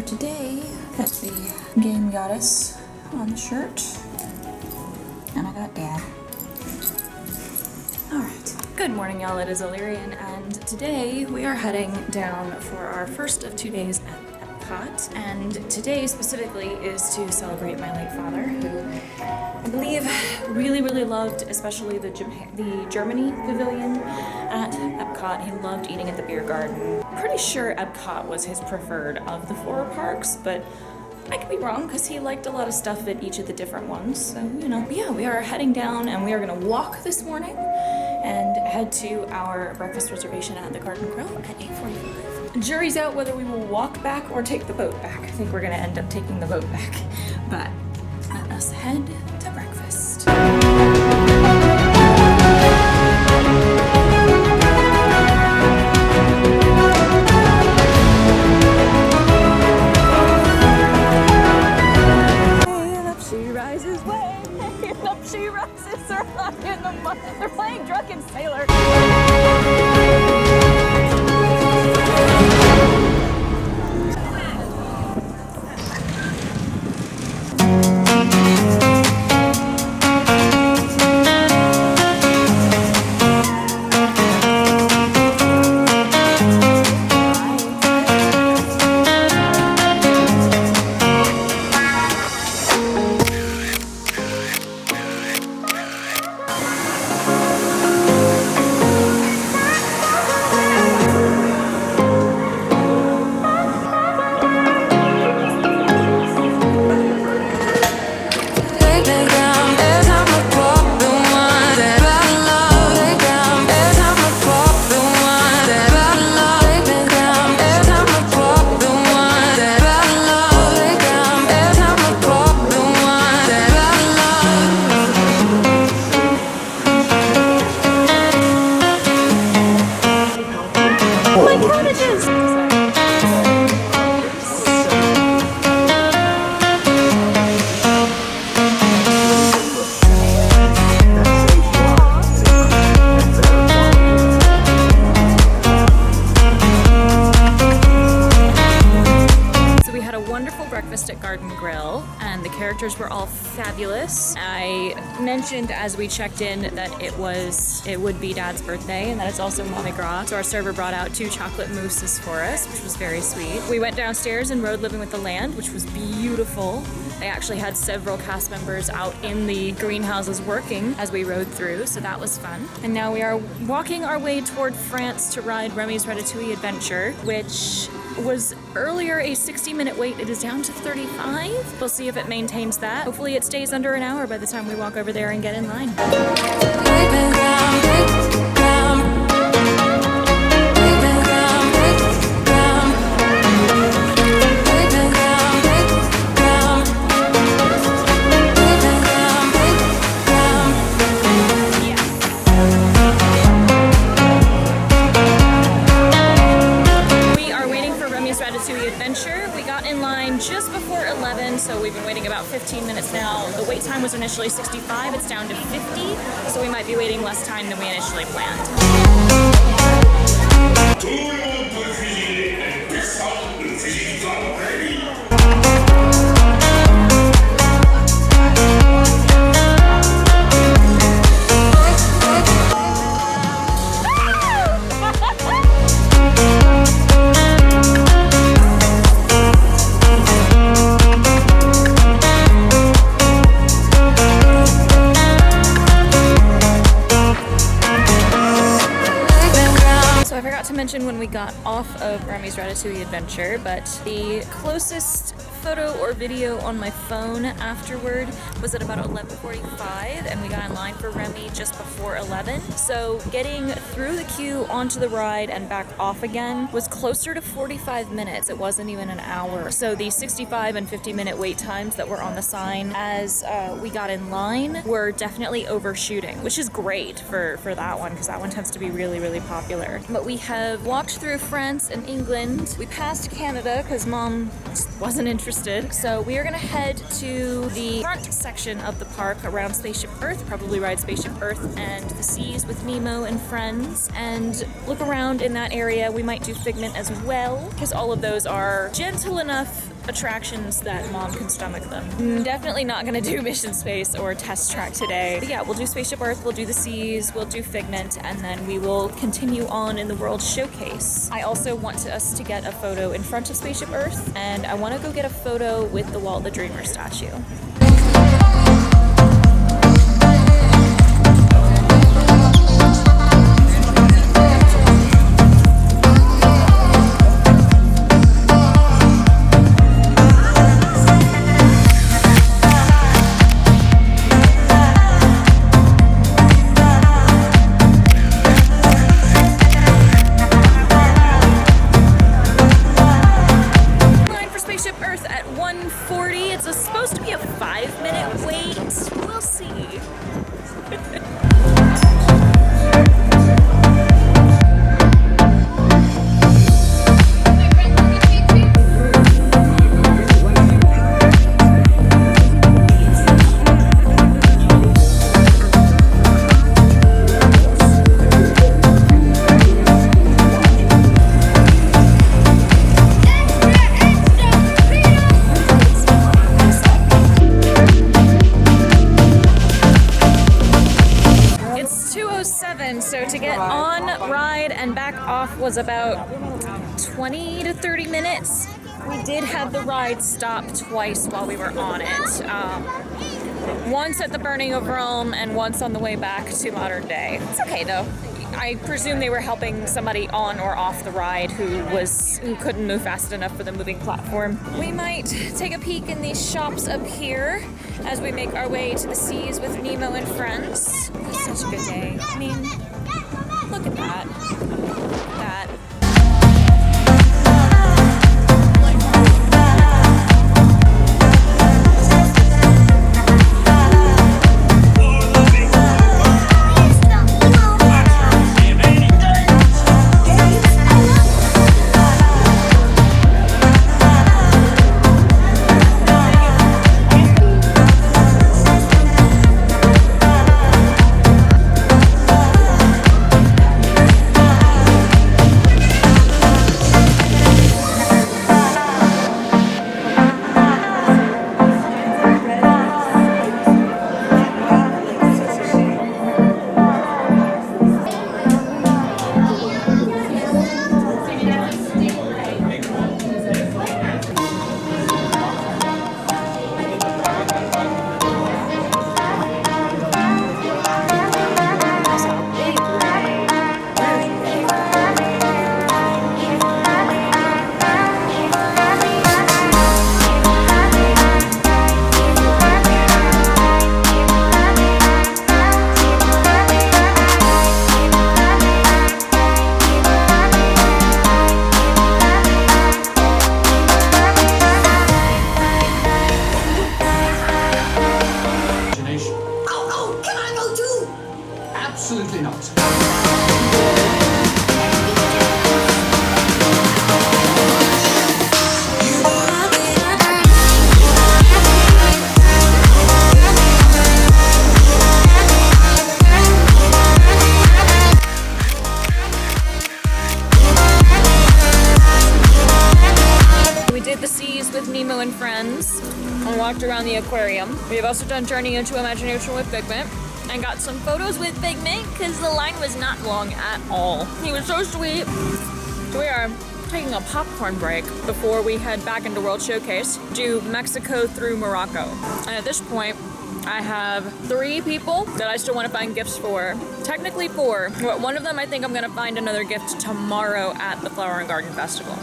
today, got the game goddess on the shirt, and I got Dad. Alright. Good morning, y'all. It is Alirien, and today we are heading down for our first of 2 days at EPCOT, and today specifically is to celebrate my late father, who I believe really loved, especially the Germany pavilion at EPCOT. He loved eating at the beer garden. Pretty sure EPCOT was his preferred of the 4 parks, but I could be wrong because he liked a lot of stuff at each of the different ones. So, you know. But yeah, we are heading down and we are going to walk this morning and head to our breakfast reservation at the Garden Grill at 8:45. Jury's out whether we will walk back or take the boat back. I think we're going to end up taking the boat back. But let us head to breakfast. She rises her high in the mud. They're playing Drunken Sailor. At Garden Grill, and the characters were all fabulous. I mentioned as we checked in that it would be Dad's birthday and that it's also Mardi Gras, so our server brought out 2 chocolate mousses for us, which was very sweet. We went downstairs and rode Living with the Land, which was beautiful. They actually had several cast members out in the greenhouses working as we rode through, so that was fun. And now we are walking our way toward France to ride Remy's Ratatouille Adventure, which was earlier a 60-minute wait. It is down to 35. We'll see if it maintains that. Hopefully it stays under an hour by the time we walk over there and get in line. We got in line just before 11, so we've been waiting about 15 minutes now. The wait time was initially 65, it's down to 50, so we might be waiting less time than we initially planned. Mention when we got off of Remy's Ratatouille Adventure, but the closest photo or video on my phone afterward was at about 11:45, and we got in line for Remy just before 11. So getting through the queue onto the ride and back off again was closer to 45 minutes. It wasn't even an hour. So the 65 and 50-minute wait times that were on the sign as we got in line were definitely overshooting, which is great for that one because that one tends to be really popular. But we have walked through France and England. We passed Canada because Mom wasn't interested. So we are gonna head to the front section of the park around Spaceship Earth, probably ride Spaceship Earth and the Seas with Nemo and friends, and look around in that area. We might do Figment as well, because all of those are gentle enough attractions that Mom can stomach them. Definitely not gonna do Mission Space or Test Track today. But yeah, we'll do Spaceship Earth, we'll do the Seas, we'll do Figment, and then we will continue on in the World Showcase. I also want us to get a photo in front of Spaceship Earth, and I want to go get a photo with the Walt the Dreamer statue. So to get on, ride, and back off was about 20 to 30 minutes. We did have the ride stop twice while we were on it. Once at the Burning of Rome and once on the way back to modern day. It's okay though. I presume they were helping somebody on or off the ride who couldn't move fast enough for the moving platform. We might take a peek in these shops up here as we make our way to the Seas with Nemo and friends. It was such a good day. I mean, look at that. That. Absolutely not. We did the Seas with Nemo and friends and walked around the aquarium. We have also done Journey into Imagination with Figment and got some photos with Figment because the line was not long at all. He was so sweet. So we are taking a popcorn break before we head back into World Showcase, do Mexico through Morocco. And at this point, I have 3 people that I still want to find gifts for. Technically 4, but one of them I think I'm gonna find another gift tomorrow at the Flower and Garden Festival.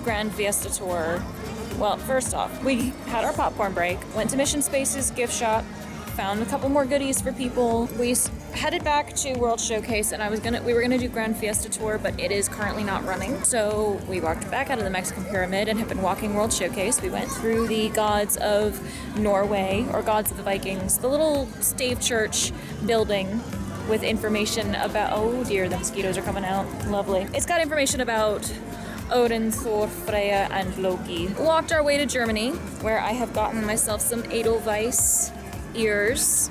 Grand Fiesta Tour. Well, first off, we had our popcorn break, went to Mission Space's gift shop, found a couple more goodies for people. We headed back to World Showcase, and we were gonna do Grand Fiesta Tour, but it is currently not running. So we walked back out of the Mexican Pyramid and have been walking World Showcase. We went through the Gods of Norway, or Gods of the Vikings, the little stave church building with information about, oh dear, the mosquitoes are coming out. Lovely. It's got information about Odin, Thor, Freya, and Loki. Walked our way to Germany, where I have gotten myself some Edelweiss ears,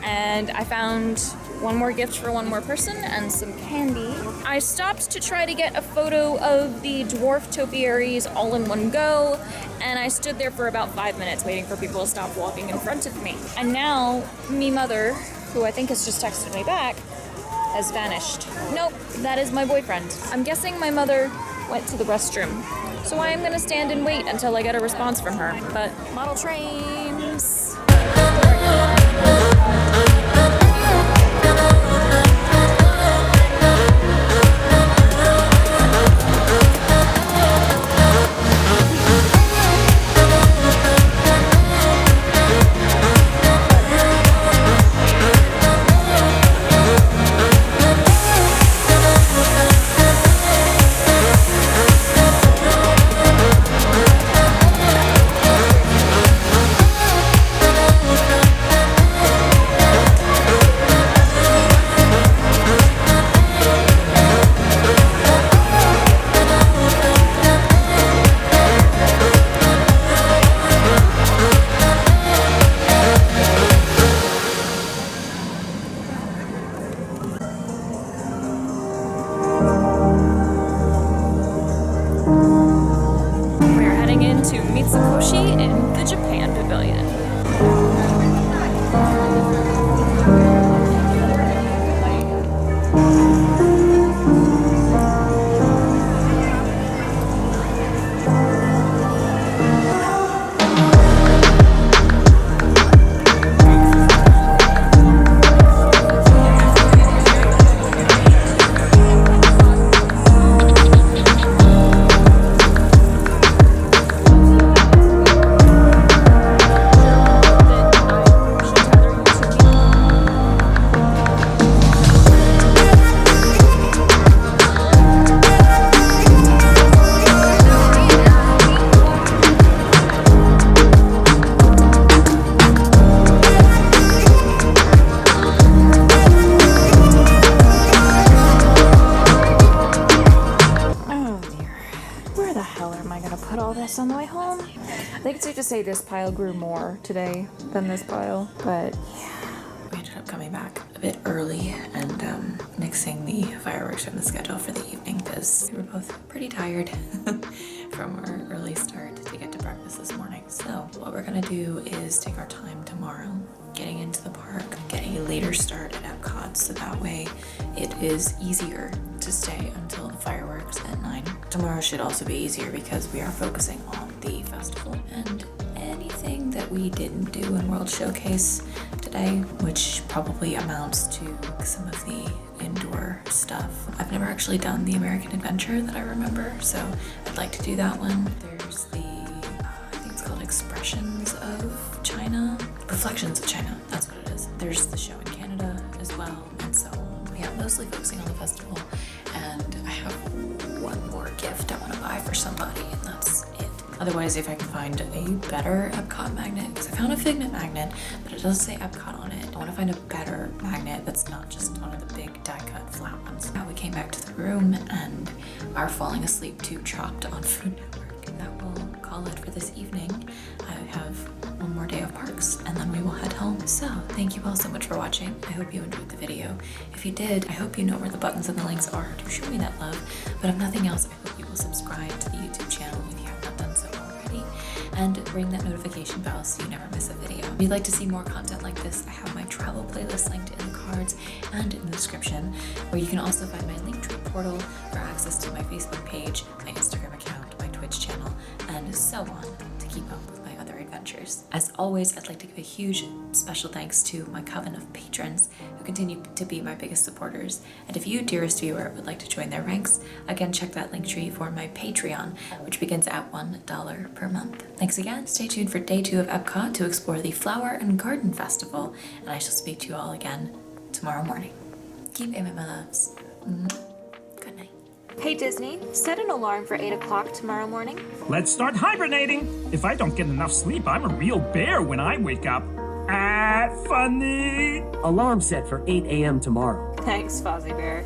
and I found one more gift for one more person and some candy. I stopped to try to get a photo of the dwarf topiaries all in one go, and I stood there for about 5 minutes waiting for people to stop walking in front of me. And now, me mother, who I think has just texted me back, has vanished. Nope, that is my boyfriend. I'm guessing my mother went to the restroom. So I am gonna stand and wait until I get a response from her. But model trains. In the Japan Pavilion. On the way home. I think it's safe to say this pile grew more today than this pile, but yeah. We ended up coming back a bit early and nixing the fireworks from the schedule for the evening because we were both pretty tired from our early start to get to breakfast this morning. So what we're gonna do is take our time tomorrow, getting into the park, getting a later start at EPCOT, so that way it is easier to stay until the fireworks at 9. Tomorrow should also be easier because we are focusing on the festival and anything that we didn't do in World Showcase today, which probably amounts to some of the indoor stuff. I've never actually done the American Adventure that I remember, so I'd like to do that one. There's the, I think it's called Expressions of China, Reflections of China, that's what it is. There's the show in Canada as well, and so yeah, mostly focusing on the festival. And I have one more gift I want to buy for somebody, and that's it. Otherwise, if I can find a better EPCOT magnet, because I found a Figment magnet, but it doesn't say EPCOT on it. I want to find a better magnet that's not just one of the big die-cut flat ones. Now we came back to the room and are falling asleep to Chopped on Food Network, and that will call it for this evening. I have one more day of parks and then we will head home. So thank you all so much for watching. I hope you enjoyed the video. If you did, I hope you know where the buttons and the links are to show me that love. But if nothing else, I hope you will subscribe to the YouTube channel if you have not done so already, and ring that notification bell so you never miss a video. If you'd like to see more content like this, I have my travel playlist linked in the cards and in the description, where you can also find my Linktree portal for access to my Facebook page, my Instagram account, my Twitch channel, and so on, to keep up with my other adventures. adventures. As always, I'd like to give a huge special thanks to my coven of patrons who continue to be my biggest supporters. And if you, dearest viewer, would like to join their ranks, again, check that link tree for my Patreon, which begins at $1 per month. Thanks again. Stay tuned for day 2 of EPCOT to explore the Flower and Garden Festival, and I shall speak to you all again tomorrow morning. Keep aiming, my loves. Good night. Hey Disney, set an alarm for 8 o'clock tomorrow morning. Let's start hibernating. If I don't get enough sleep, I'm a real bear when I wake up. Funny. Alarm set for 8 a.m. tomorrow. Thanks, Fozzie Bear.